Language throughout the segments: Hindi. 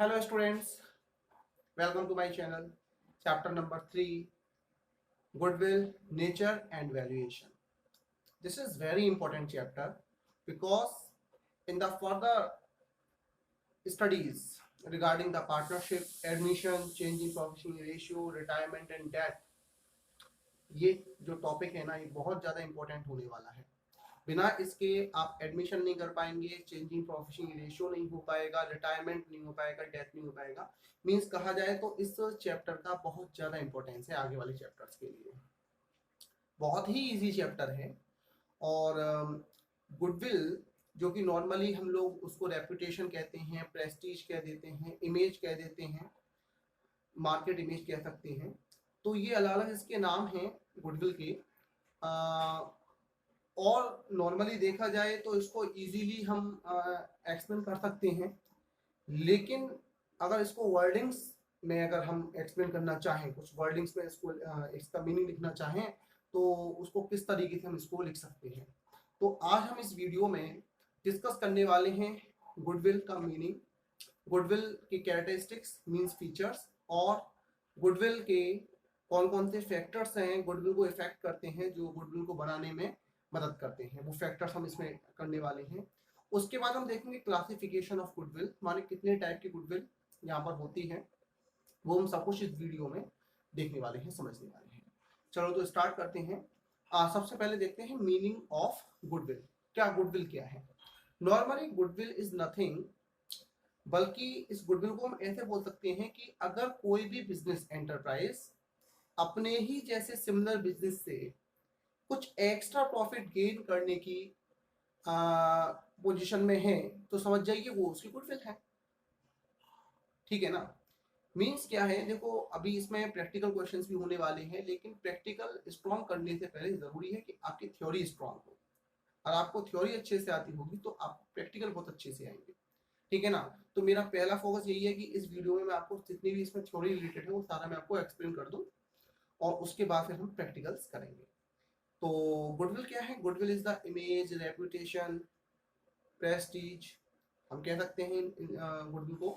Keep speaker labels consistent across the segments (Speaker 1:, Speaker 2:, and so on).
Speaker 1: Hello students, welcome to my channel. Chapter number 3, Goodwill, Nature and Valuation. This is very important chapter because in the further studies regarding the partnership, admission, change in professional ratio, retirement and debt, ये जो टॉपिक है ना ये बहुत ज़्यादा इंपॉर्टेंट होने वाला है. बिना इसके आप एडमिशन नहीं कर पाएंगे, चेंजिंग प्रोफेशनल रेशियो नहीं हो पाएगा, रिटायरमेंट नहीं हो पाएगा, डेथ नहीं हो पाएगा. मींस कहा जाए तो इस चैप्टर का बहुत ज़्यादा इंपॉर्टेंस है आगे वाले चैप्टर्स के लिए. बहुत ही इजी चैप्टर है. और गुडविल जो कि नॉर्मली हम लोग उसको रेपुटेशन कहते हैं, प्रेस्टीज कह देते हैं, इमेज कह देते हैं, मार्केट इमेज कह सकते हैं. तो ये अलग अलग इसके नाम हैं गुडविल के. और नॉर्मली देखा जाए तो इसको इजीली हम एक्सप्लेन कर सकते हैं, लेकिन अगर इसको वर्डिंग्स में अगर हम एक्सप्लेन करना चाहें, कुछ वर्डिंग्स में इसको इसका मीनिंग लिखना चाहें तो उसको किस तरीके से हम इसको लिख सकते हैं. तो आज हम इस वीडियो में डिस्कस करने वाले हैं गुडविल का मीनिंग, गुडविल की कैरेक्टरिस्टिक्स मीन्स फीचर्स, और गुडविल के कौन कौन से फैक्टर्स हैं गुडविल को इफेक्ट करते हैं जो गुडविल को बनाने में मदद करते हैं. वो फैक्टर्स हम इसमें करने वाले हैं. उसके बाद हम देखेंगे क्लासिफिकेशन ऑफ गुडविल, माने कितने टाइप की गुडविल यहाँ पर होती है, वो हम सब कुछ इस वीडियो में देखने वाले हैं, समझने वाले हैं. चलो तो स्टार्ट करते हैं. सबसे पहले देखते हैं मीनिंग ऑफ गुडविल. क्या गुडविल क्या है? नॉर्मली गुडविल इज नथिंग, बल्कि इस गुडविल को हम ऐसे बोल सकते हैं कि अगर कोई भी बिजनेस एंटरप्राइज अपने ही जैसे सिमिलर बिजनेस से कुछ एक्स्ट्रा प्रॉफिट गेन करने की पोजीशन में है तो समझ जाइए वो उसकी गुडविल है. ठीक है ना? मीन्स क्या है, देखो अभी इसमें प्रैक्टिकल क्वेश्चंस भी होने वाले हैं, लेकिन प्रैक्टिकल स्ट्रॉन्ग करने से पहले जरूरी है कि आपकी थ्योरी स्ट्रॉन्ग हो. और आपको थ्योरी अच्छे से आती होगी तो आप प्रैक्टिकल बहुत अच्छे से आएंगे. ठीक है ना? तो मेरा पहला फोकस यही है कि इस वीडियो में मैं आपको जितनी भी इसमें थ्योरी रिलेटेड है वो सारा मैं आपको एक्सप्लेन कर दूं, और उसके बाद फिर हम प्रैक्टिकल्स करेंगे. तो गुडविल क्या है? Goodwill is the image, reputation, Prestige, हम कह सकते हैं गुडविल को.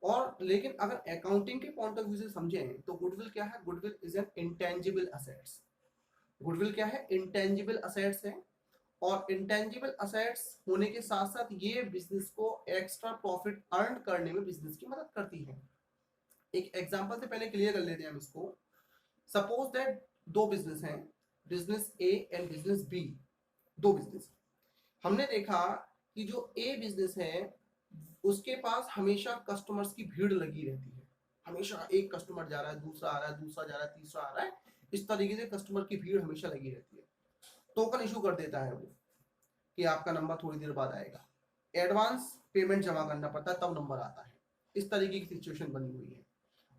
Speaker 1: और लेकिन अगर अकाउंटिंग के पॉइंट ऑफ व्यू से समझें तो गुडविल क्या है? Goodwill is an intangible assets. Goodwill क्या है? इंटेंजिबल असेट्स है. और इंटेंजिबल असेट्स होने के साथ साथ ये बिजनेस को एक्स्ट्रा प्रॉफिट अर्न करने में बिजनेस की मदद करती है. एक एग्जांपल से पहले क्लियर कर लेते हैं हम इसको. सपोज दैट दो बिजनेस हैं, business A and business B. दो बिजनेस. हमने देखा कि जो ए बिजनेस है उसके पास हमेशा कस्टमर्स की भीड़ लगी रहती है. हमेशा एक कस्टमर जा रहा है, दूसरा आ रहा है, दूसरा जा रहा है, तीसरा आ रहा है. इस तरीके से कस्टमर की भीड़ हमेशा लगी रहती है. टोकन इशू कर देता है वो कि आपका नंबर थोड़ी देर बाद आएगा. एडवांस पेमेंट जमा करना पड़ता है तब नंबर आता है. इस तरीके की सिचुएशन बनी हुई है.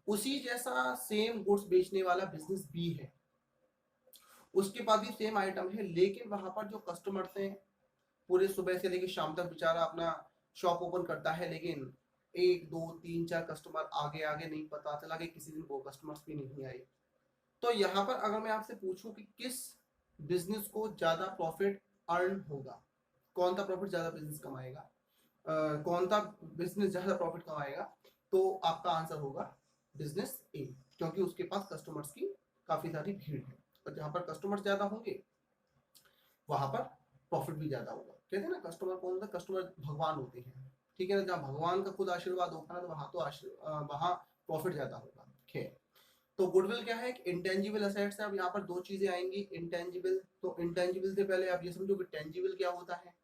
Speaker 1: उसी जैसा सेम गुड्स बेचने वाला बिजनेस बी है, उसके पास भी सेम आइटम है, लेकिन वहां पर जो कस्टमर्स हैं पूरे सुबह से लेकर शाम तक बेचारा अपना शॉप ओपन करता है, लेकिन एक दो तीन चार कस्टमर आगे आगे नहीं, पता चला कि किसी दिन वो कस्टमर्स भी नहीं आए. तो यहाँ पर अगर मैं आपसे पूछूं कि किस बिजनेस को ज्यादा प्रॉफिट अर्न होगा, कौन सा प्रॉफिट ज्यादा बिजनेस कमाएगा, कौन सा बिजनेस ज्यादा प्रॉफिट कमाएगा, तो आपका आंसर होगा बिजनेस ए, क्योंकि उसके पास कस्टमर्स की काफी सारी भीड़ है. और जहां पर कस्टमर्स ज्यादा होंगे वहां पर प्रॉफिट भी ज्यादा होगा. कहते हैं ना कस्टमर कौन सा? कस्टमर भगवान होते हैं. ठीक है ना? जहाँ भगवान का खुद आशीर्वाद होगा ना तो वहां तो वहां प्रॉफिट ज्यादा होगा. खैर, तो गुडविल क्या है? एक इंटेंजिबल असेट्स है. अब यहाँ पर दो चीजें आएंगी. इंटेंजिबल, तो इंटेंजिबल से पहले आप ये समझो कि टेंजिबल क्या होता है.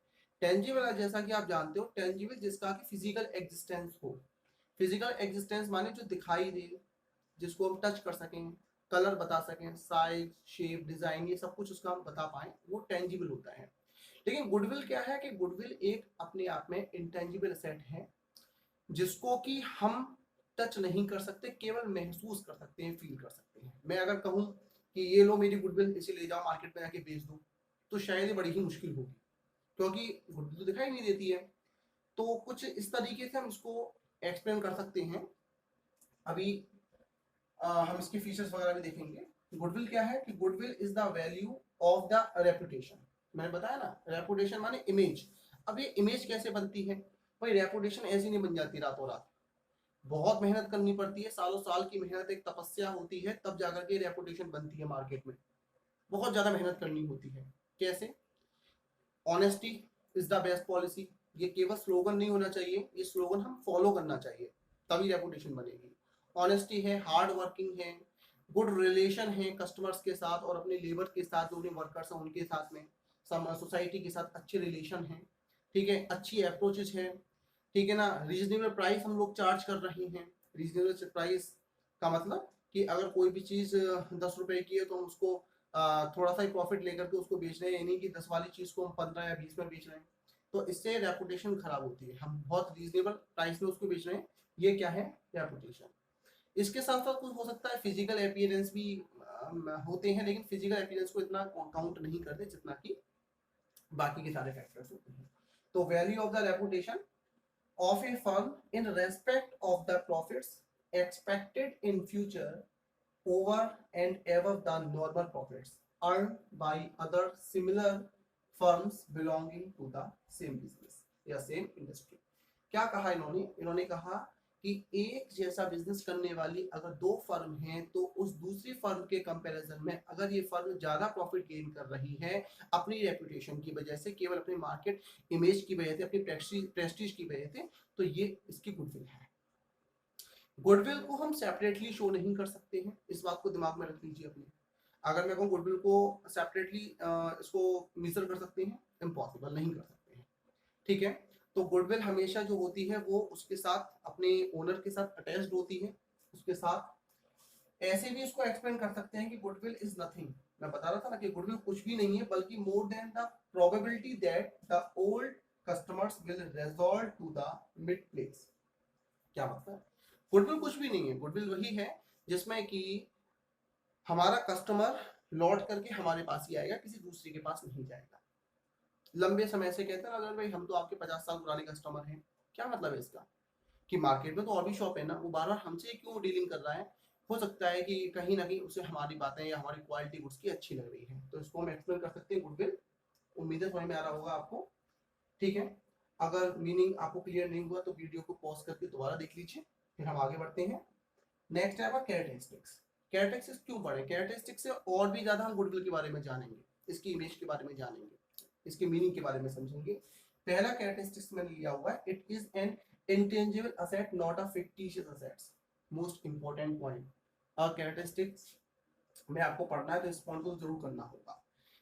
Speaker 1: टेंजिबल जैसा कि आप जानते हो, टेंजिबल जिसका कि फिजिकल एग्जिस्टेंस हो. फिजिकल एग्जिस्टेंस माने जो दिखाई दे, जिसको हम टच कर सकें, कलर बता सकें, साइज, शेप, डिजाइन, ये सब कुछ उसका हम बता पाए, वो टेंजिबल होता है. लेकिन गुडविल क्या है कि गुडविल एक अपने आप में इंटेंजिबल असेट है जिसको कि हम टच नहीं कर सकते, केवल महसूस कर सकते हैं, फील कर सकते हैं. मैं अगर कहूं कि ये लो मेरी गुडविल, इसे ले जाओ मार्केट में जाके बेच दो, तो शायद ये बड़ी ही मुश्किल होगी, क्योंकि गुडविल तो दिखाई नहीं देती है. तो कुछ इस तरीके से हम इसको एक्सप्लेन कर सकते हैं. अभी हम इसके फीचर्स वगैरह भी देखेंगे. गुडविल क्या है कि goodwill is the value of the reputation. मैंने बताया ना, रेपुटेशन माने इमेज. अब ये इमेज कैसे बनती है भाई? रेपुटेशन ऐसी नहीं बन जाती रातों रात. बहुत मेहनत करनी पड़ती है, सालों साल की मेहनत, एक तपस्या होती है, तब जाकर के रेपुटेशन बनती है मार्केट में। बहुत ज्यादा मेहनत करनी होती है। कैसे? Honesty is the best policy. ये केवल स्लोगन नहीं होना चाहिए, ये स्लोगन हम फॉलो करना चाहिए, तभी रेपुटेशन बनेगी। ऑनेस्टी है, हार्ड वर्किंग है, गुड रिलेशन है कस्टमर्स के साथ और अपने लेबर के साथ, जो भी वर्कर्स हैं उनके साथ में, सोसाइटी के साथ अच्छे रिलेशन है, ठीक है, अच्छी अप्रोचेज है, ठीक है ना। रीजनेबल प्राइस हम लोग चार्ज कर रहे हैं। रीजनेबल प्राइस का मतलब कि अगर कोई भी चीज 10 रुपए की है तो हम उसको थोड़ा सा ही प्रॉफिट लेकर के उसको बेच रहे हैं, यानी कि 10 वाली चीज को हम 15 या 20 में बेच रहे हैं, तो इससे रेपुटेशन खराब होती है। हम बहुत रीजनेबल प्राइस में उसको बेच रहे हैं, ये क्या है? रेपुटेशन। इसके साथ साथ कुछ हो सकता है फिजिकल अपीयरेंस भी होते हैं, लेकिन फिजिकल अपीयरेंस को इतना काउंट नहीं करते जितना कि बाकी के सारे फैक्टर्स होते हैं। तो value of the reputation of a firm in respect of the profits expected in future over and above the normal profits earned by other similar firms belonging to the same business या same industry। क्या कहा इन्होंने? इन्होंने कहा कि एक जैसा बिजनेस करने वाली अगर दो फर्म हैं तो उस दूसरी फर्म के कंपैरिजन में अगर ये फर्म ज्यादा प्रॉफिट गेन कर रही है अपनी रेपुटेशन की वजह से, केवल अपने मार्केट इमेज की वजह से, अपनी प्रेस्टीज की वजह से, तो ये इसकी गुडविल है। गुडविल को हम सेपरेटली शो नहीं कर सकते हैं, इस बात को दिमाग में रख लीजिए अपने। अगर मैं कहूँ गुडविल को सेपरेटली इसको मेजर कर सकते हैं, इम्पॉसिबल, नहीं कर सकते हैं, ठीक है। तो गुडविल हमेशा जो होती है वो उसके साथ, अपने ओनर के साथ अटैच्ड होती है, उसके साथ। ऐसे भी इसको एक्सप्लेन कर सकते हैं कि गुडविल इज नथिंग, मैं बता रहा था ना कि गुडविल कुछ भी नहीं है, बल्कि more than the probability that the old customers will resolve to the mid place. क्या मतलब है? गुडविल कुछ भी नहीं है, गुडविल वही है जिसमें कि हमारा कस्टमर लौट करके हमारे पास ही आएगा, किसी दूसरे के पास नहीं जाएगा। लंबे समय से कहते हैं अगर भाई हम तो आपके 50 साल पुराने कस्टमर हैं, क्या मतलब है इसका? कि मार्केट में तो और भी शॉप है ना, वो बार बार हमसे क्यों डीलिंग कर रहा है? हो सकता है कि कहीं ना कहीं उसे हमारी बातें या हमारी क्वालिटी गुड्स की अच्छी लग रही है, तो इसको हम एक्सप्लेन कर सकते हैं गुडविल। उम्मीद है समझ में आ रहा होगा आपको, ठीक है। अगर मीनिंग आपको क्लियर नहीं हुआ तो वीडियो को पॉज करके दोबारा देख लीजिए, फिर हम आगे बढ़ते हैं। नेक्स्ट है कैरेक्टरिस्टिक्स। कैरेक्टरिस्टिक्स क्यों पढ़े? कैरेक्टरिस्टिक्स से और भी ज्यादा हम गुडविल के बारे में जानेंगे, इसकी इमेज के बारे में जानेंगे, इसके मीनिंग के बारे में समझेंगे। पहला कैरेक्टरिस्टिक्स मैंने लिया हुआ है, it is an intangible asset not a fictitious assets. Most important point, a characteristics में आपको पढ़ना है तो इस पॉइंट को जरूर करना होगा।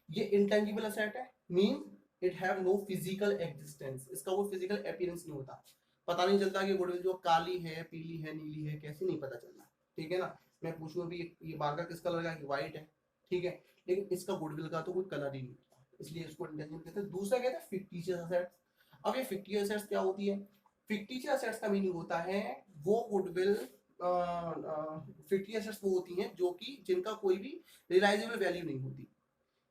Speaker 1: ये इंटेंजिबल असेट है, mean it have no physical existence, इसका वो फिजिकल अपीयरेंस नहीं होता, पता नहीं चलता कि गुडविल जो काली है, पीली है, नीली है, कैसे नहीं पता चलना, ठीक है ना। मैं पूछूं भी ये मार्कर किस कलर का है, व्हाइट है, ठीक है, लेकिन इसका गुडविल का तो कोई कलर ही नहीं होता, इसलिए इसको इंटेंजिबल कहते हैं। दूसरा कहते हैं फिक्टिशियस असेट्स। अब ये फिक्टिशियस असेट्स क्या होती है? फिक्टिशियस असेट्स का मीनिंग होता है वो गुडविल, फिक्टिशियस असेट्स वो होती हैं जो कि जिनका कोई भी रियलाइजेबल वैल्यू नहीं होती,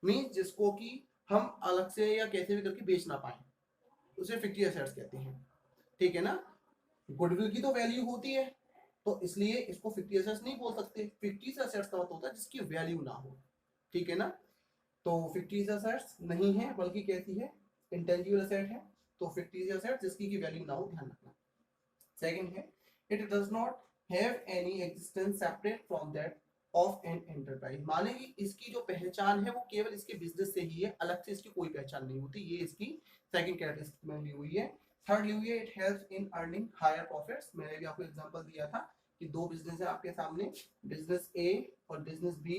Speaker 1: मीन जिसको कि हम अलग से या कैसे भी करके बेच ना पाए, उसे फिक्टिशियस एसेट्स कहते हैं, ठीक है ना। गुडविल की तो वैल्यू होती है, तो इसलिए इसको फिक्टिशियस एसेट्स नहीं बोल सकते। फिक्टिशियस एसेट्स का मतलब होता है जिसकी वैल्यू ना हो, ठीक है ना। तो फिक्टिशियस एसेट्स नहीं है, बल्कि कैसी है? इंटेंजिबल एसेट है। तो फिक्टिशियस एसेट्स जिसकी की वैल्यू ना हो, ध्यान रखना। सेकंड है, it does not have any existence separate from that of an enterprise. माने कि इसकी जो पहचान है वो केवल इसके बिजनेस से ही है, अलग से इसकी कोई पहचान नहीं होती, ये इसकी सेकंड कैरेक्टरिस्टिक में ली हुई है। थर्ड ली हुई है, it helps in earning higher profits. मैंने भी आपको एग्जांपल दिया था कि दो बिजनेस है आपके सामने, बिजनेस ए और बिजनेस बी,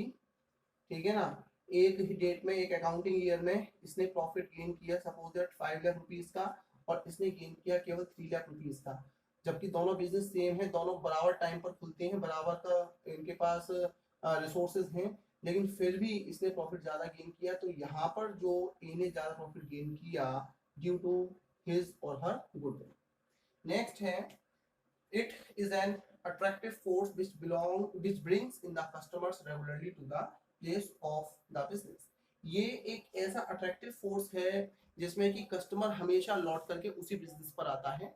Speaker 1: ठीक है ना। एक ही डेट में, एक अकाउंटिंग ईयर में इसने प्रॉफिट गेन किया सपोज दैट 5 लाख रुपीज का, और इसने गेन किया केवल 3 लाख रुपीज का, जबकि दोनों बिजनेस सेम है, दोनों बराबर टाइम पर खुलते हैं, बराबर का इनके पास रिसोर्सेज हैं, लेकिन फिर भी इसने प्रॉफिट ज्यादा गेन किया। तो यहाँ पर जो ए ने ज्यादा प्रॉफिट गेन किया ड्यू टू हिज और हर गुडविल। नेक्स्ट है, it is an attractive force which brings in the customers regularly to the place of the business। ये एक ऐसा अट्रैक्टिव फोर्स है जिसमें कि कस्टमर हमेशा लौट करके उसी बिजनेस पर आता है,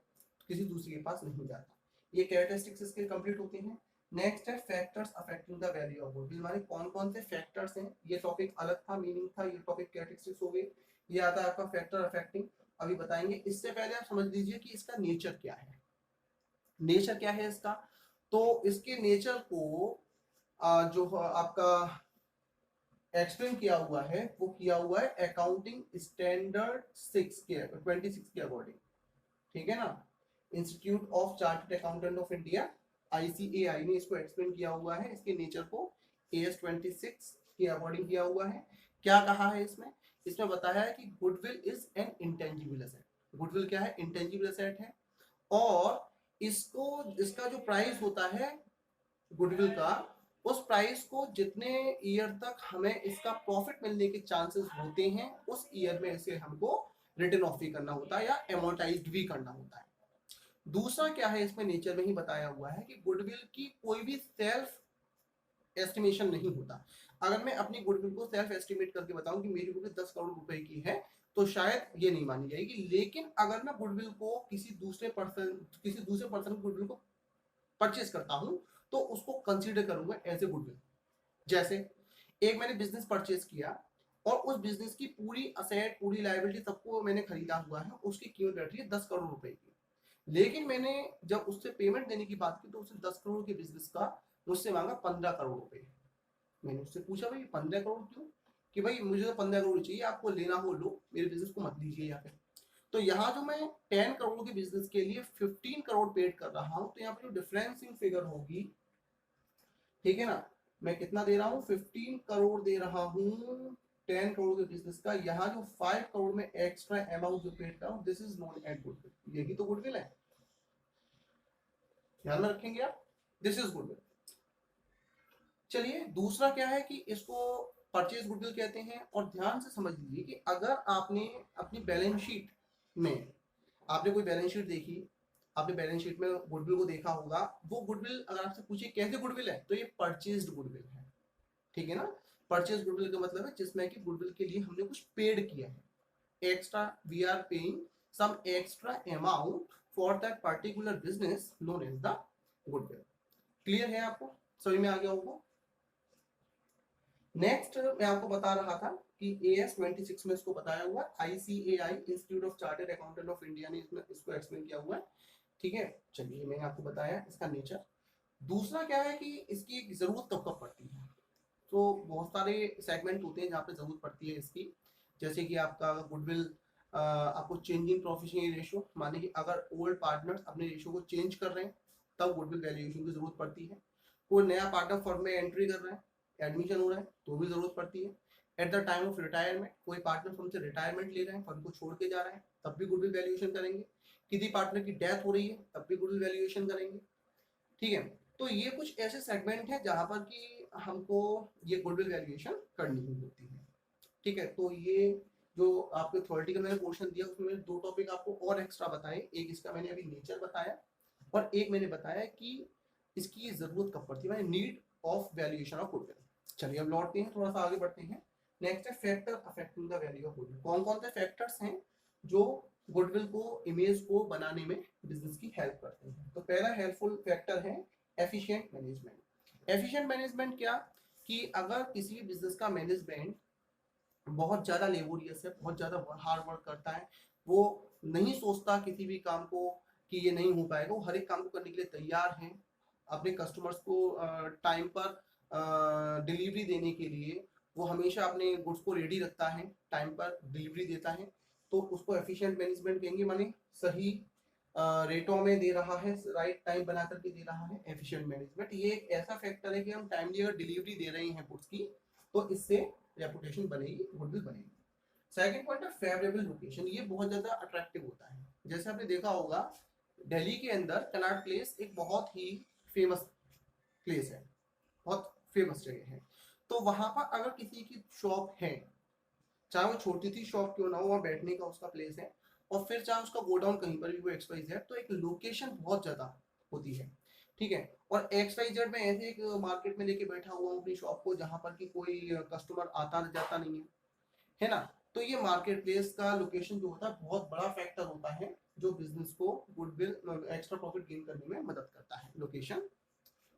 Speaker 1: किसी दूसरे के पास नहीं जाता। ये कैरेक्टरिस्टिक्स इसके कंप्लीट होते हैं। नेक्स्ट है factors affecting the value of goodwill. माने कौन कौन से फैक्टर्स हैं, ये टॉपिक अलग था, मीनिंग था, ये टॉपिक कैरेक्टरिस्टिक्स हो गई। ये आता है आपका फैक्टर अफेक्टिंग, अभी बताएंगे। इससे पहले आप समझ लीजिए कि इसका नेचर क्या है। नेचर क्या है इसका, तो इसके नेचर को जो आपका एक्सप्लेन किया हुआ है वो किया हुआ है अकाउंटिंग स्टैंडर्ड 6 के 26 के अकॉर्डिंग, ठीक है ना। Institute of chartered accountant of India ICAI ने इसको एक्सप्लेन किया हुआ है, इसके नेचर को AS 26 के अकॉर्डिंग किया हुआ है। क्या कहा है इसमें, इसमें बताया है कि goodwill is an intangible asset. Goodwill क्या है, इंटेंजिबल एसेट है, और इसको इसका जो प्राइस होता है गुडविल का, उस प्राइस को जितने ईयर तक हमें इसका प्रॉफिट मिलने के चांसेस होते हैं उस ईयर में इसे हमको रिटर्न ऑफ भी करना होता है या एमोर्टाइज्ड भी करना होता है। दूसरा क्या है, इसमें नेचर में ही बताया हुआ है कि गुडविल की कोई भी सेल्फ एस्टिमेशन नहीं होता। अगर मैं अपनी गुडविल को सेल्फ एस्टिमेट करके बताऊं कि मेरी गुडविल 10 करोड़ रुपए की है तो शायद ये नहीं मानी जाएगी, लेकिन अगर मैं गुडविल को किसी दूसरे पर्सन गुडविल को परचेज करता हूं तो उसको कंसीडर करूंगा एज ए गुडविल। जैसे एक मैंने बिजनेस परचेज किया और उस बिजनेस की पूरी असेट पूरी लायबिलिटी सबको मैंने खरीदा हुआ है, उसकी कीमत बैठ रही है 10 करोड़ रुपए की, लेकिन मैंने जब उससे पेमेंट देने की बात की तो उसने 10 करोड़ के बिजनेस का मुझसे मांगा 15 करोड़ रुपए। मैंने उससे पूछा भाई 15 करोड़ क्यों, कि भाई मुझे तो 15 करोड़ चाहिए, आपको लेना हो लो, मेरे बिजनेस को मत लीजिए यहाँ पे। तो यहाँ जो मैं 10 करोड़ के बिजनेस के लिए 15 करोड़ पेड कर रहा हूँ, तो यहाँ पे जो डिफरेंसिंग फिगर होगी, ठीक है ना, मैं कितना दे रहा हूँ 15 करोड़ दे रहा हूँ 10 करोड़ के बिजनेस का, यहाँ जो 5 करोड़ में एक्स्ट्रा अमाउंट जो पेड कर रहा हूँ, this is known as goodwill. यही तो गुडविल है, ध्यान में रखेंगे आप, दिस इज गुडविल। चलिए दूसरा क्या है कि इसको परचेज गुडविल कहते हैं। और ध्यान से समझ लीजिए कि अगर आपने अपनी बैलेंस शीट में आपने कोई बैलेंस शीट देखी, आपने बैलेंस शीट में गुडविल को देखा होगा, वो गुडविल अगर आपसे पूछे कैसे गुडविल है तो ये परचेज्ड गुडविल है, ठीक है ना। परचेज गुडविल का मतलब है जिसमें कि गुडविल के लिए हमने कुछ पेड किया है, extra, we are paying some extra amount for that particular business known as the goodwill. Clear है आपको, समझ में आ गया होगा। नेक्स्ट मैं आपको बता रहा था कि AS 26 में इसको बताया हुआ है, ICAI institute of chartered accountant of India ने इसमें इसको एक्सप्लेन किया हुआ है, ठीक है। चलिए मैंने आपको बताया इसका नेचर। दूसरा क्या है कि इसकी एक जरूरत कब कब पड़ती है, तो बहुत सारे सेगमेंट होते हैं जहाँ पे जरूरत पड़ती है इसकी। जैसे कि आपका गुडविल आपको चेंजिंग प्रोफेशनल रेशियो, माने कि अगर ओल्ड पार्टनर्स अपने रेशियो को चेंज कर रहे हैं तब गुडविल वैल्यूएशन की जरूरत पड़ती है। कोई नया पार्टनर फर्म में एंट्री कर रहा है, एडमिशन हो रहा है, तो भी जरूरत पड़ती है। At the time of retirement, कोई पार्टनर फर्म से रिटायरमेंट ले रहे हैं, फर्म को छोड़ के जा रहे हैं, तब भी गुडविल वैल्यूएशन करेंगे। किसी पार्टनर की डेथ हो रही है तब भी गुडविल वैल्यूएशन करेंगे, ठीक है। तो ये कुछ ऐसे सेगमेंट है जहां पर कि हमको ये गुडविल वैल्यूएशन करनी ही होती है, ठीक है। तो ये जो आपको थ्योरेटिकल मैंने पोर्शन दिया उसमें मैंने 2 टॉपिक आपको और एक्स्ट्रा बताए, एक इसका मैंने अभी नेचर बताया और एक मैंने बताया कि इसकी जरूरत कब पड़ती है, need of valuation of goodwill. चलिए अब लौटते हैं, थोड़ा सा आगे बढ़ते हैं। नेक्स्ट है factor affecting the value of goodwill. कौन कौन से फैक्टर्स हैं जो गुडविल को, इमेज को बनाने में बिजनेस की हेल्प करते हैं। तो पहला हेल्पफुल फैक्टर है एफिशिएंट मैनेजमेंट। एफिशिएंट मैनेजमेंट क्या, कि अगर किसी बिजनेस का मैनेजमेंट बहुत ज्यादा लेबोरियस है, बहुत ज्यादा हार्ड वर्क करता है, वो नहीं सोचता किसी भी काम को कि ये नहीं हो पाएगा, वो हर एक काम को करने के लिए तैयार है, अपने कस्टमर्स को टाइम पर डिलीवरी देने के लिए वो हमेशा अपने गुड्स को रेडी रखता है, टाइम पर डिलीवरी देता है, तो उसको एफिशिएंट मैनेजमेंट कहेंगे। माने सही रेटों में दे रहा है, राइट टाइम बना करके दे रहा है, एफिशिएंट मैनेजमेंट। ये एक ऐसा फैक्टर है कि हम टाइमली अगर डिलीवरी दे रहे हैं गुड्स की तो इससे रेपुटेशन बनेगी, गुडविल बनेगी। सेकंड पॉइंट है फेवरेबल लोकेशन। ये बहुत ज्यादा अट्रैक्टिव होता है। जैसे आपने देखा होगा दिल्ली के अंदर कनॉट प्लेस एक बहुत ही फेमस प्लेस है, बहुत फेमस जगह है। तो वहां पर अगर किसी की शॉप है, चाहे वो छोटी सी शॉप क्यों ना हो, वहां बैठने का उसका प्लेस है, और फिर चाहे उसका गोडाउन कहीं पर भी वो XYZ है, तो एक लोकेशन बहुत ज्यादा होती है, ठीक है। और XYZ में ऐसे एक मार्केट में लेके बैठा हुआ हूँ अपनी शॉप को जहां पर कि कोई कस्टमर आता जाता नहीं है ना। तो ये मार्केट प्लेस का लोकेशन जो होता है बहुत बड़ा फैक्टर होता है जो बिजनेस को गुडविल एक्स्ट्रा प्रॉफिट गेन करने में मदद करता है, लोकेशन,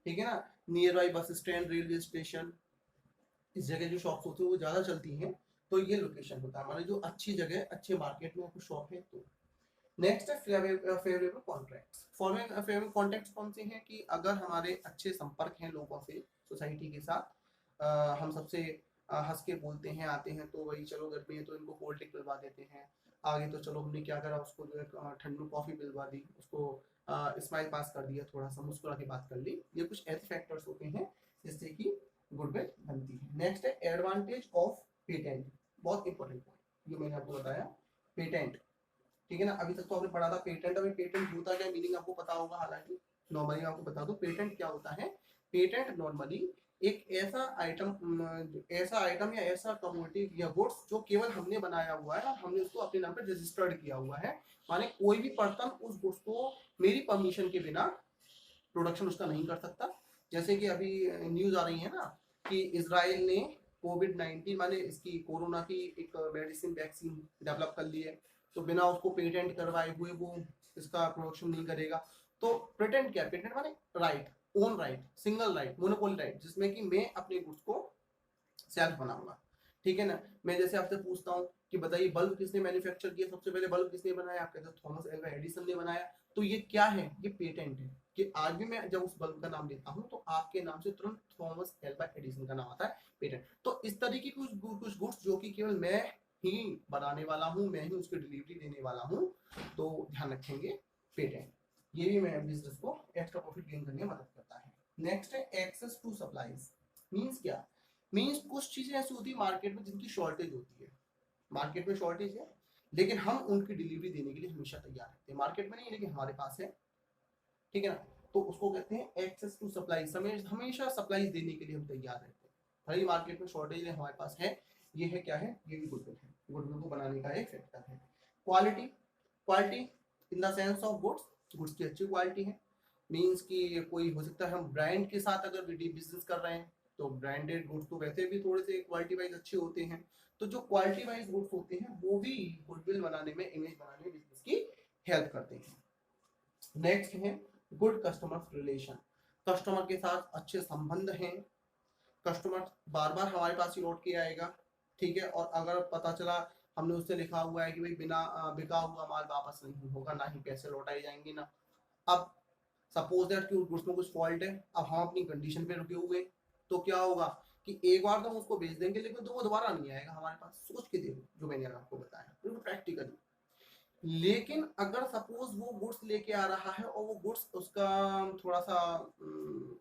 Speaker 1: ठीक है ना। Near by bus stand, railway station, इस जगह जो शॉप्स होती है वो ज्यादा चलती हैं, तो ये लोकेशन होता है हमारे, जो अच्छी जगह अच्छे मार्केट में आपको शॉप है तो। नेक्स्ट है फेवरेबल कॉन्ट्रैक्ट्स। फेवरेबल कॉन्ट्रैक्ट्स कौन से हैं कि अगर हमारे अच्छे संपर्क हैं लोगों से, सोसाइटी के साथ, हम सबसे हंस के बोलते हैं, आते हैं, तो वही चलो गर्मी है तो इनको कोल्ड ड्रिंक पिलवा देते हैं, आगे तो चलो हमने क्या करा, उसको जो है ठंडू कॉफी पिलवा दी, उसको स्माइल पास कर दिया, थोड़ा सा मुस्कुरा के बात कर ली। ये कुछ ऐसे फैक्टर्स होते हैं जिससे कि गुडविल बनती है। नेक्स्ट है एडवांटेज ऑफ पेटेंट, बहुत इंपॉर्टेंट पॉइंट, जो मैंने आपको बताया पेटेंट, ठीक है ना। अभी तक तो आपने पढ़ा था पेटेंट, अभी पेटेंट होता क्या, मीनिंग आपको पता होगा, हालांकि नॉर्मली आपको बता दो पेटेंट क्या होता है। पेटेंट नॉर्मली एक ऐसा आइटम या ऐसा कमोडिटी या गुड्स जो केवल हमने बनाया हुआ है, हमने उसको अपने नाम पर रजिस्टर्ड किया हुआ है, माने कोई भी पर्सन उस गुड्स को मेरी परमिशन के बिना प्रोडक्शन उसका नहीं कर सकता। जैसे कि अभी न्यूज आ रही है ना कि इजराइल ने कोविड-19 माने इसकी कोरोना की एक मेडिसिन वैक्सीन डेवलप कर ली है, तो बिना उसको पेटेंट करवाए हुए वो इसका प्रोडक्शन नहीं करेगा। तो पेटेंट क्या है, पेटेंट माने right, own right, single right, monopoly right, जिसमें कि मैं अपने गुड्स को सेल्फ बनाऊंगा, ठीक है ना। मैं जैसे आपसे पूछता हूँ कि बताइए बल्ब किसने मैन्युफैक्चर किया, सबसे पहले बल्ब किसने बनाया, आप कहते हैं थॉमस एल्वा एडिसन ने बनाया। तो ये क्या है, ये पेटेंट है, कि आज भी मैं जब उस बल्ब का नाम लेता हूँ तो आपके नाम से तुरंत थॉमस एल्वा एडिसन का नाम आता है, पेटेंट। तो इस तरीके की कुछ गुड्स जो कि केवल मैं ही बनाने वाला हूँ, मैं ही उसकी डिलीवरी देने वाला हूँ, तो ध्यान रखेंगे पेटेंट। ये भी मैं बिजनेस को एक्स्ट्रा प्रॉफिट गेन करने में मदद करता है। नेक्स्ट है एक्सेस टू सप्लाईज। मींस क्या, मींस कुछ चीजें ऐसी होती है मार्केट में जिनकी शॉर्टेज होती है, मार्केट में शॉर्टेज है लेकिन हम उनकी डिलीवरी देने के लिए हमेशा तैयार रहते हैं, मार्केट में नहीं लेकिन हमारे पास है, ठीक है ना। तो उसको कहते हैं एक्सेस टू सप्लाई, हमेशा सप्लाई देने के लिए हम तैयार रहते हैं, भाई मार्केट में शॉर्टेज है हमारे पास है, ये है क्या है, ये भी गुडविल है, गुडविल को बनाने का एक फैक्टर है। Quality, quality in the sense of goods, goods की अच्छी क्वालिटी है, मींस कि कोई हो सकता है हम ब्रांड के साथ अगर बिजनेस कर रहे हैं तो ब्रांडेड गुड्स तो वैसे भी थोड़े से क्वालिटी वाइज अच्छे होते हैं, तो जो क्वालिटी वाइज गुड्स होते हैं वो भी गुडविल बनाने में, इमेज बनाने में बिजनेस की हेल्प करते हैं। नेक्स्ट है गुड कस्टमर रिलेशन, कस्टमर के साथ अच्छे संबंध हैं, कस्टमर बार बार हमारे पास ही लौट के आएगा, ठीक है। और अगर पता चला हमने उससे लिखा हुआ है कि भाई बिना बिका हुआ माल वापस नहीं होगा, ना ही पैसे लौटाए जाएंगे ना। अब सपोज दैट कि गुड्स में कुछ फॉल्ट है, अब हम अपनी कंडीशन पे रुके हुए, तो क्या होगा कि एक बार तो हम उसको बेच देंगे लेकिन तो वो दोबारा नहीं आएगा हमारे पास, सोच के देखो जो मैंने आपको बताया बिल्कुल प्रैक्टिकली। लेकिन अगर सपोज वो गुड्स लेके आ रहा है और वो गुड्स उसका थोड़ा सा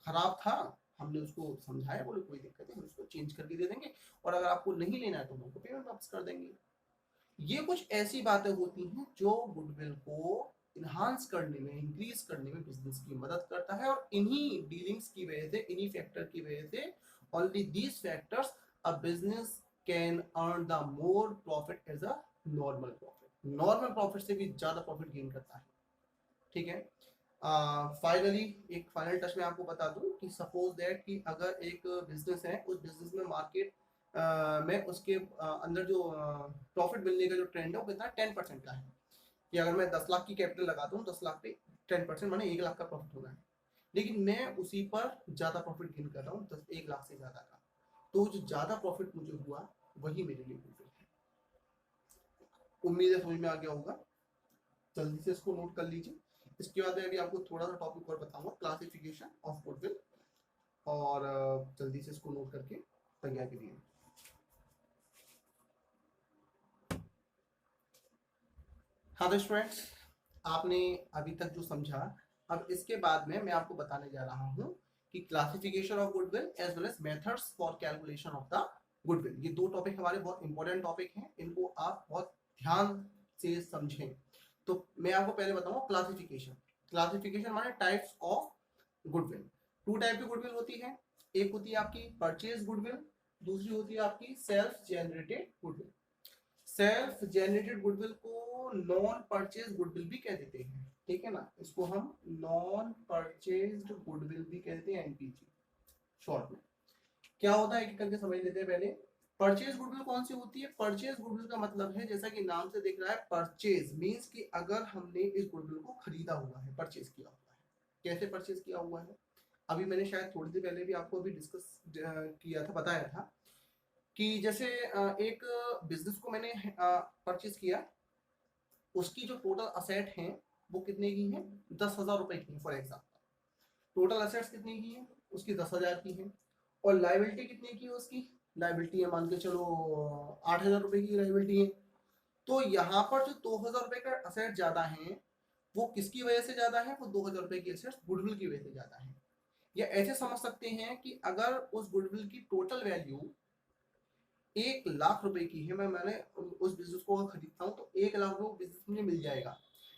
Speaker 1: खराब था, हमने उसको समझाया, बोले कोई दिक्कत नहीं, हम उसको चेंज करके दे देंगे, और अगर आपको नहीं लेना है तो हम उसको पेमेंट वापस कर देंगे। ये कुछ ऐसी बातें होती हैं जो गुडविल को इन्हांस करने में, इंक्रीज करने में बिजनेस की मदद करता है, और इन्हीं डीलिंग्स की वजह से, इन्हीं फैक्टर की वजह से, only these factors a business can earn the more profit as a normal profit, normal profit से भी ज्यादा प्रॉफिट गेन करता है, ठीक है। फाइनली एक फाइनल टच में आपको बता दूं कि सपोज दैट कि अगर एक बिजनेस है, उस बिजनेस में मार्केट में उसके अंदर जो प्रॉफिट मिलने का जो ट्रेंड है वो कितना 10% का है, कि अगर मैं 10 लाख की कैपिटल लगाता हूँ, 10 लाख पे 10% माने 1 लाख का प्रॉफिट होना है, लेकिन मैं उसी पर ज्यादा प्रॉफिट गेन कर रहा हूँ 1 लाख से ज्यादा का, तो जो ज्यादा प्रॉफिट मुझे हुआ वही मेरे लिए गुडविल है। उम्मीद है समझ में आ गया होगा, जल्दी से इसको नोट कर लीजिए। इसके बाद मैं अभी आपको थोड़ा सा टॉपिक और बताऊंगा, क्लासिफिकेशन ऑफ गुडविल, और जल्दी से इसको नोट करके तैयार करिए। हाँ तो स्टूडेंट्स, आपने अभी तक जो समझा, अब इसके बाद में मैं आपको बताने जा रहा हूँ कि classification of goodwill as well as methods for calculation of the goodwill. ये दो टॉपिक हमारे बहुत इंपॉर्टेंट टॉपिक हैं, इनको आप बहुत ध्यान से समझें। तो मैं आपको पहले बताऊंगा क्लासिफिकेशन। क्लासिफिकेशन माने types of goodwill. Two type की गुडविल होती है, एक होती है आपकी परचेज गुडविल, दूसरी होती है आपकी self generated goodwill. Self generated goodwill को नॉन परचेज गुडविल भी कह देते हैं, ठीक है ना, इसको हम नॉन परचेज्ड गुडविल भी कहते हैं, एनपीजी शॉर्ट में। क्या होता है एक करके समझ लेते हैं पहले। परचेज गुडविल कौन सी होती है, परचेज गुडविल का मतलब है जैसा कि नाम से दिख रहा है, परचेज मींस कि अगर हमने इस गुडविल को खरीदा हुआ है, परचेज किया हुआ है। कैसे परचेज किया हुआ है, अभी मैंने शायद थोड़ी देर पहले भी आपको अभी डिस्कस किया था, बताया था कि जैसे एक बिजनेस को मैंने परचेज किया, उसकी जो टोटल असेट हैं वो कितने की हैं, 10,000 रुपए की फॉर एग्जाम्पल। टोटल असेट्स कितने की हैं, उसकी 10,000 की है। और लाइबिलिटी कितने की है उसकी, लाइबिलिटी है मान के चलो 8,000 रुपए की लाइबिलिटी है। तो यहाँ पर जो 2,000 रुपए का असेट ज्यादा है वो किसकी वजह से ज्यादा है, वो 2,000 रुपए की असेट्स गुडविल की वजह से ज्यादा है। या ऐसे समझ सकते हैं कि अगर उस गुडविल की टोटल वैल्यू 1,00,000 रुपए की है, मैंने उस बिजनेस को खरीदता हूँ तो 1,00,000 रुपए बिजनेस मुझे मिल जाएगा।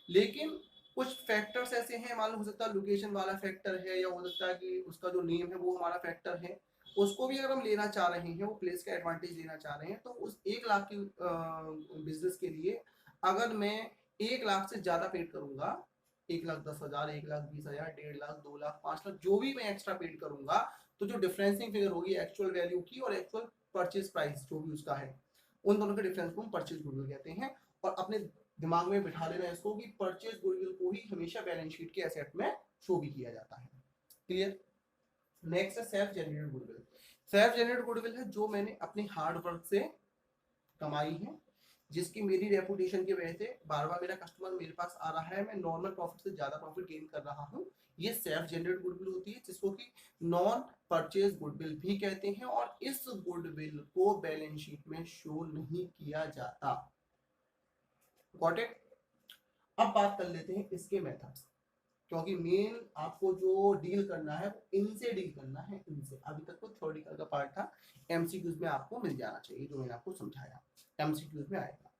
Speaker 1: लेकिन कुछ फैक्टर्स ऐसे हैं, मालूम हो सकता है लोकेशन वाला फैक्टर है, या हो सकता है कि उसका जो नेम है वो हमारा फैक्टर है, उसको भी अगर हम लेना चाह रहे हैं, वो प्लेस का एडवांटेज लेना चाह रहे हैं, तो उस 1,00,000 की बिजनेस के लिए अगर मैं 1,00,000 से ज्यादा पेड करूंगा, 1,10,000, 1,20,000, 1,50,000, 2,00,000, 5,00,000 जो भी मैं एक्स्ट्रा पेड करूंगा, तो जो डिफरेंसिंग फिगर होगी एक्चुअल वैल्यू की और एक्चुअल परचेज प्राइस जो भी उसका है, उन दोनों के डिफरेंस को हम परचेज गुडविल कहते हैं। और अपने दिमाग में बिठा लेना इसको कि परचेज गुडविल को ही हमेशा बैलेंस शीट के एसेट में शो भी किया जाता है। क्लियर। नेक्स्ट है self generated goodwill. Self generated goodwill है जो मैंने अपने हार्ड वर्क से कमाई है, जिसकी मेरी रेपुटेशन की वजह से बार बार मेरा कस्टमर मेरे पास आ रहा है, मैं नॉर्मल प्रॉफिट से ज्यादा प्रॉफिट गेन कर रहा हूँ, ये सेल्फ जनरेटेड गुडविल होती है, जिसको कि नॉन परचेज गुडविल भी कहते हैं। और इस गुडविल को बैलेंस शीट में शो नहीं किया जाता। Got it. अब बात कर लेते हैं इसके मेथड्स, क्योंकि मेन आपको जो डील करना है वो इनसे डील करना है, इनसे। अभी तक तो थ्योरेटिकल का पार्ट था, एमसीक्यूज में आपको मिल जाना चाहिए जो मैंने आपको समझाया, एमसीक्यूज में आएगा।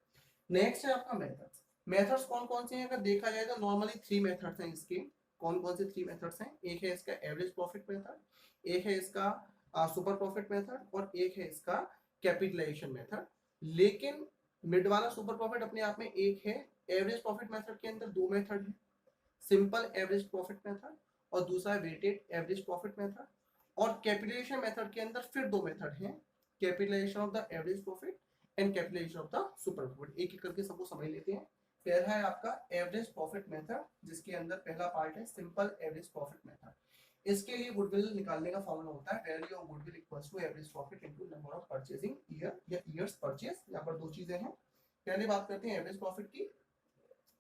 Speaker 1: नेक्स्ट है आपका मेथड्स। मेथड्स कौन कौन से हैं अगर देखा जाए तो नॉर्मली 3 मेथड्स हैं इसके। कौन कौन से 3 मेथड्स हैं, एक है इसका एवरेज प्रॉफिट मेथड, एक है इसका सुपर प्रॉफिट मेथड, और एक है इसका कैपिटलाइजेशन मेथड। लेकिन मिड वाला सुपर प्रॉफिट अपने आप में एक है। एवरेज प्रॉफिट मेथड के अंदर 2 मेथड है, सिंपल एवरेज प्रॉफिट मेथड और दूसरा वेटेड एवरेज प्रॉफिट मेथड। और कैपिटलाइजेशन मेथड के अंदर फिर 2 मेथड हैं, capitalisation of the average profit and capitalisation of the super profit. एक एक करके सबको समझ लेते हैं। पहला है आपका एवरेज प्रॉफिट मेथड, जिसके अंदर पहला पार्ट है सिंपल एवरेज प्रॉफिट मेथड। इसके लिए गुडविल निकालने का फॉर्मूला होता है value of goodwill equals to average profit into number of purchasing year या ईयर्स परचेज। यहाँ पर 2 चीजें हैं। पहले बात करते हैं एवरेज प्रॉफिट की।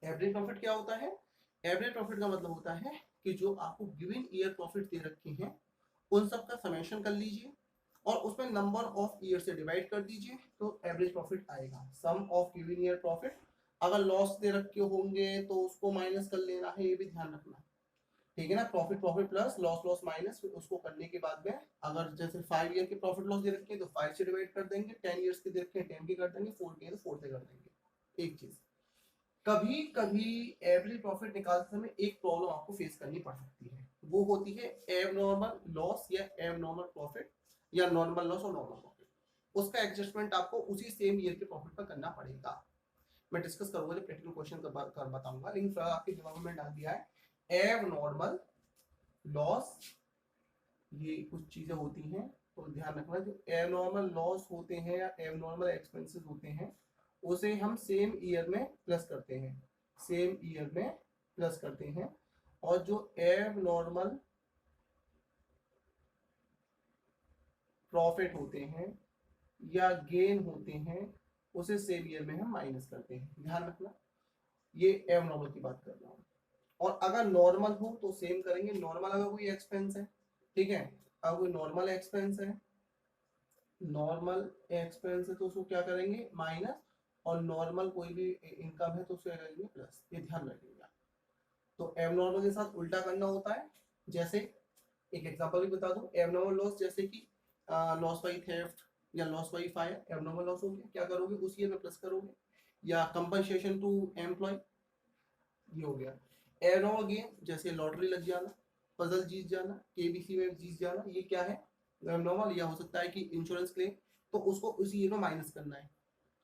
Speaker 1: एवरेज प्रॉफिट क्या होता है, एवरेज प्रॉफिट का मतलब होता है कि जो आपको गिवन ईयर प्रॉफिट दे रखे हैं उन सब का समेशन कर लीजिए और उसमें नंबर ऑफ ईयर से डिवाइड कर दीजिए, तो एवरेज प्रॉफिट आएगा। सम ऑफ गिवन ईयर प्रॉफिट। अगर लॉस दे रखे होंगे तो उसको माइनस कर लेना है, ये भी ध्यान रखना, ठीक है ना। Profit profit plus loss loss minus, फिर उसको करने के बाद में अगर जैसे 5 ईयर के प्रॉफिट लॉस दे रखे हैं तो 5 से डिवाइड कर देंगे, 10 ईयर्स के दे रखे हैं 10 के कर देंगे, 4 के तो 4 से कर देंगे। एक चीज, कभी कभी एवरेज प्रॉफिट निकालते समय एक प्रॉब्लम आपको फेस करनी पड़ सकती है, वो होती है एबनॉर्मल लॉस या एबनॉर्मल प्रॉफिट या नॉर्मल लॉस और नॉर्मल प्रॉफिट। उसका एडजस्टमेंट आपको उसी सेम ईयर के प्रॉफिट पर करना पड़ेगा। मैं डिस्कस करूंगा जब प्रैक्टिकल क्वेश्चन कर बताऊंगा, लेकिन फिलहाल आपके दिमाग में डाल दिया है एबनॉर्मल लॉस, ये कुछ चीजें होती हैं तो ध्यान रखना। जो एबनॉर्मल लॉस होते हैं या एबनॉर्मल एक्सपेंसेस होते हैं उसे हम सेम ईयर में प्लस करते हैं, सेम ईयर में प्लस करते हैं। और जो एबनॉर्मल प्रॉफिट होते हैं या गेन होते हैं उसे सेम ईयर में हम माइनस करते हैं। ध्यान रखना, ये एबनॉर्मल की बात कर रहा हूँ। और अगर नॉर्मल हो तो सेम करेंगे। नॉर्मल अगर कोई एक्सपेंस है, ठीक है, अगर कोई नॉर्मल एक्सपेंस है, नॉर्मल एक्सपेंस है तो उसको क्या करेंगे माइनस, और नॉर्मल कोई भी इनकम है तो उसको करेंगे प्लस। ये ध्यान रखिएगा। तो एबनॉर्मल के साथ उल्टा करना होता है। जैसे एक एग्जांपल भी बता दूं, एबनॉर्मल लॉस जैसे कि लॉस बाई थेफ्ट या loss by fire, abnormal loss हो गया, क्या करोगे उस ईयर में प्लस करोगे। या कंपनसेशन टू एम्प्लॉय, ये हो गया। एबनॉर्मल गेन जैसे लॉटरी लग जाना, पजल जीत जाना, केबीसी में जीत जाना, ये क्या है एबनॉर्मल। या हो सकता है कि इंश्योरेंस क्लेम, तो उसको उसी ईयर में माइनस करना है।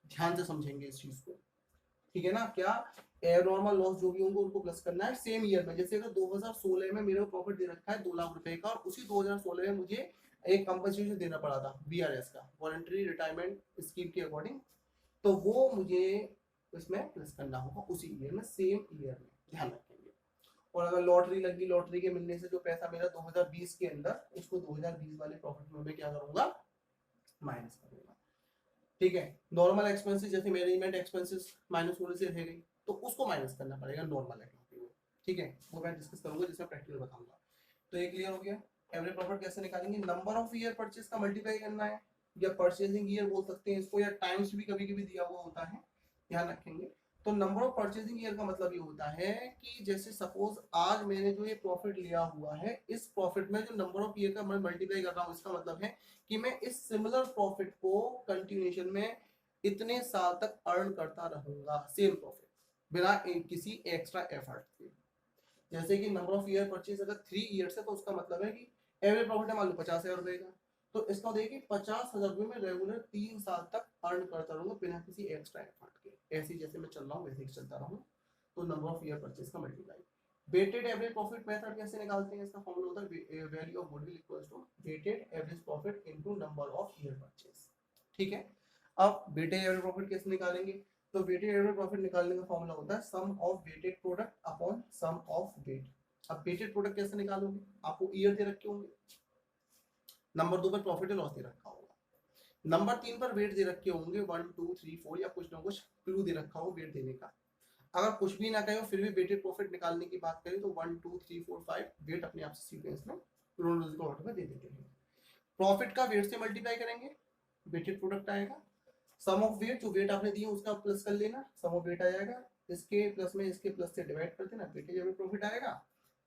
Speaker 1: ध्यान से समझेंगे इस चीज को, ठीक है ना। क्या एबनॉर्मल लॉस जो भी होंगे उनको प्लस करना है सेम ईयर में। जैसे अगर 2016 में मेरे को प्रॉफिट दे रखा है 2,00,000 रुपए का, और उसी 2016 में मुझे एक कंपनसेशन देना पड़ा था वीआरएस का, वॉलंटरी रिटायरमेंट स्कीम के अकॉर्डिंग, तो वो मुझे इसमें प्लस करना होगा उसी ईयर में, सेम ईयर में। ध्यान रखेंगे। और अगर लॉटरी लगी, लॉटरी के मिलने से जो पैसा मेरा 2020 के अंदर, उसको 2020 वाले प्रॉफिट में मैं क्या करूंगा माइनस करूंगा, ठीक है। नॉर्मल एक्सपेंसेस जैसे मैनेजमेंट एक्सपेंसेस माइनस होने से रह गई, तो उसको माइनस करना पड़ेगा नॉर्मल है क्योंकि वो, ठीक है, वो मैं डिस्कस करूंगा जिसमें प्रैक्टिकल बताऊंगा। तो ये क्लियर हो गया। एवरेज प्रॉफिट कैसे निकालेंगे, नंबर ऑफ ईयर परचेज का मल्टीप्लाई करना है, या परचेजिंग ईयर बोल सकते हैं इसको, या टाइम्स भी कभी कभी दिया हुआ होता है, ध्यान रखेंगे। तो नंबर ऑफ परचेजिंग ईयर का मतलब ये होता है कि जैसे सपोज आज मैंने जो ये प्रॉफिट लिया हुआ है, इस प्रॉफिट में जो नंबर ऑफ ईयर का मैं मल्टीप्लाई कर रहा हूँ, इसका मतलब है कि मैं इस सिमिलर प्रॉफिट को कंटिन्यूएशन में इतने साल तक अर्न करता रहूंगा, सेम प्रॉफिट, बिना किसी एक्स्ट्रा एफर्ट के। जैसे कि नंबर ऑफ ईयर परचेज अगर 3 ईयर्स है तो उसका मतलब है कि एवरेज प्रॉफिट है मान लो 50,000 रुपए का, तो इसका देखिए 50,000 रुपए में रेगुलर 3 साल तक अर्न करता रहूंगा बिना किसी एक्स्ट्रा एफर्ट के। ऐसे जैसे मैं चल रहा हूँ वैसे ही चलता रहूँ, तो नंबर ऑफ ईयर परचेज का multiply. Weighted average profit method कैसे निकालते हैं, इसका फॉर्मूला होता है value of goodwill equals to weighted average profit into number of year purchase, ठीक है। अब वेटेड एवरेज प्रॉफिट कैसे निकालेंगे, तो वेटेड एवरेज प्रॉफिट निकालने का फॉर्मूला होता है sum of weighted product upon sum of weight. अब वेटेड प्रोडक्ट कैसे निकालोगे, आपको ईयर दे रखे होंगे, नंबर 2 पर प्रॉफिट एंड लॉस दे रखा होगा, नंबर 3 पर वेट दे रखे होंगे 1 2 3 4, या कुछ ना कुछ क्लू दे रखा हो वेट देने का। अगर कुछ भी ना कहे फिर भी वेटेड प्रॉफिट निकालने की बात करें तो 1 2 3 4 5 वेट अपने आप से सीक्वेंस में क्रोनोलॉजिकल ऑर्डर में दे देते हैं। प्रॉफिट का वेट से मल्टीप्लाई करेंगे, वेटेड प्रोडक्ट आएगा, सम ऑफ वेट जो वेट आपने दिया उसका प्लस कर लेना, सम ऑफ वेट आ जाएगा, इसके प्लस में इसके प्लस से डिवाइड कर देना, वेटेज एवरेज प्रॉफिट आएगा,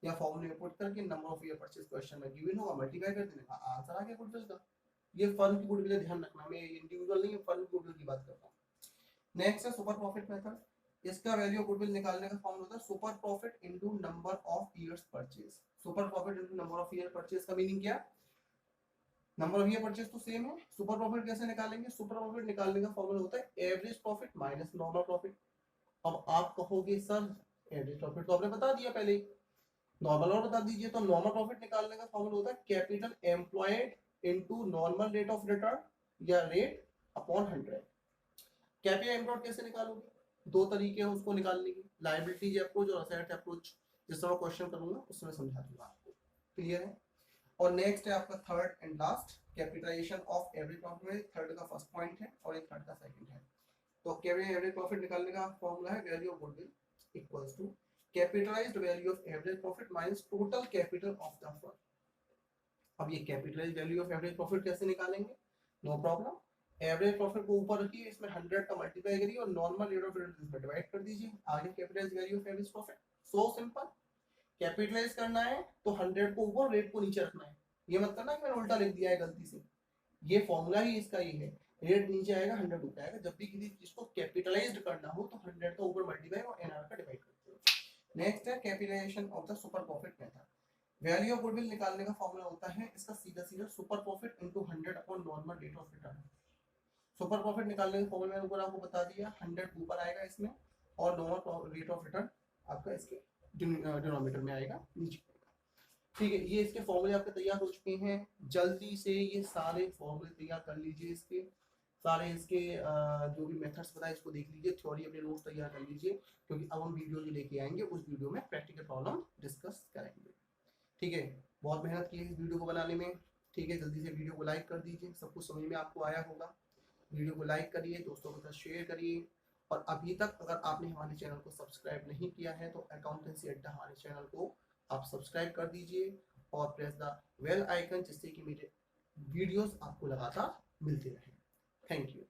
Speaker 1: या फॉर्मूले में पुट करके number of year purchase question में गिवन होगा मल्टीप्लाई कर देने का, आंसर आ गया गुडविल का। ये फर्म की गुडविल ध्यान रखना, मैं इंडिविजुअल नहीं फर्म की गुडविल की बात कर रहा हूँ। नेक्स्ट है सुपर प्रॉफिट मेथड, इसका वैल्यू ऑफ गुडविल निकालने का फॉर्मूला होता है super profit into number of years purchase. Super profit into number of year purchase का मीनिंग क्या, नंबर ऑफ ईयर परचेज तो सेम है, सुपर प्रॉफिट कैसे निकालेंगे, सुपर प्रॉफिट निकालने का फॉर्मूला होता है average profit minus normal profit. अब आप कहोगे सर एवरेज प्रॉफिट तो आपने बता दिया पहले, नॉर्मल और बता दीजिए। तो नॉर्मल प्रॉफिट निकालने का फॉर्मूला होता है capital employed into normal rate of return, या रेट अपॉन 100। कैपिटल एम्प्लॉयड कैसे निकालोगे, दो तरीके हैं उसको निकालने के, लायबिलिटीज अप्रोच और असेट अप्रोच, जिस तरह क्वेश्चन करूंगा उसमें समझा दूंगा आपको, क्लियर है। और नेक्स्ट है आपका third and last capitalisation of average profit में, थर्ड का फर्स्ट पॉइंट है और एक थर्ड का सेकंड है। तो कैपिटल एवरेज प्रॉफिट निकालने का फॉर्मूला है value of goodwill equals to capitalised value of average profit minus total capital of the firm. अब ये capitalised value of average profit कैसे निकालेंगे, नो प्रॉब्लम, एवरेज प्रॉफिट को ऊपर रखिए, इसमें 100 का मल्टीप्लाई करिए और नॉर्मल रेट ऑफ रिटर्न इसमें डिवाइड कर दीजिए, आगे capitalised value of average profit. So simple, capitalise करना है तो 100 को ऊपर रेट को नीचे रखना है, ये मत करना कि मैंने उल्टा लिख दिया है गलती से, ये फॉर्मूला ही इसका ये है, रेट नीचे आएगा 100 ऊपर आएगा, जब भी किसी चीज को कैपिटलाइज्ड करना हो तो 100 का ऊपर मल्टीप्लाई और एनआर का डिवाइड करते हो। नेक्स्ट है capitalisation of the super profit method, value of goodwill निकालने का फॉर्मूला होता है इसका सीधा सीधा super profit into 100 upon normal rate of return. Super profit निकालने का फॉर्मूला मैंने ऊपर आपको बता दिया, 100 ऊपर आएगा इसमें और नॉर्मल रेट ऑफ रिटर्न आपका इसके डिनोमिनेटर में आएगा नीचे, ठीक है। ये इसके फॉर्मूले आपके तैयार हो चुके हैं, जल्दी से ये सारे फॉर्मूले तैयार कर लीजिए, इसके सारे इसके जो भी मेथड्स बताए इसको देख लीजिए, थ्योरी अपने नोट्स तैयार कर लीजिए, क्योंकि अब हम वीडियो जो लेके आएंगे उस वीडियो में प्रैक्टिकल प्रॉब्लम डिस्कस करेंगे, ठीक है। बहुत मेहनत की है इस वीडियो को बनाने में, ठीक है। जल्दी से वीडियो को लाइक कर दीजिए, सब कुछ समझ में आपको आया होगा, वीडियो को लाइक करिए, दोस्तों के साथ शेयर करिए, और अभी तक अगर आपने हमारे चैनल को सब्सक्राइब नहीं किया है तो अकाउंटेंसी अड्डा हमारे चैनल को आप सब्सक्राइब कर दीजिए और प्रेस द बेल आइकन, जिससे कि मेरे वीडियोस आपको लगातार मिलते रहे। Thank you.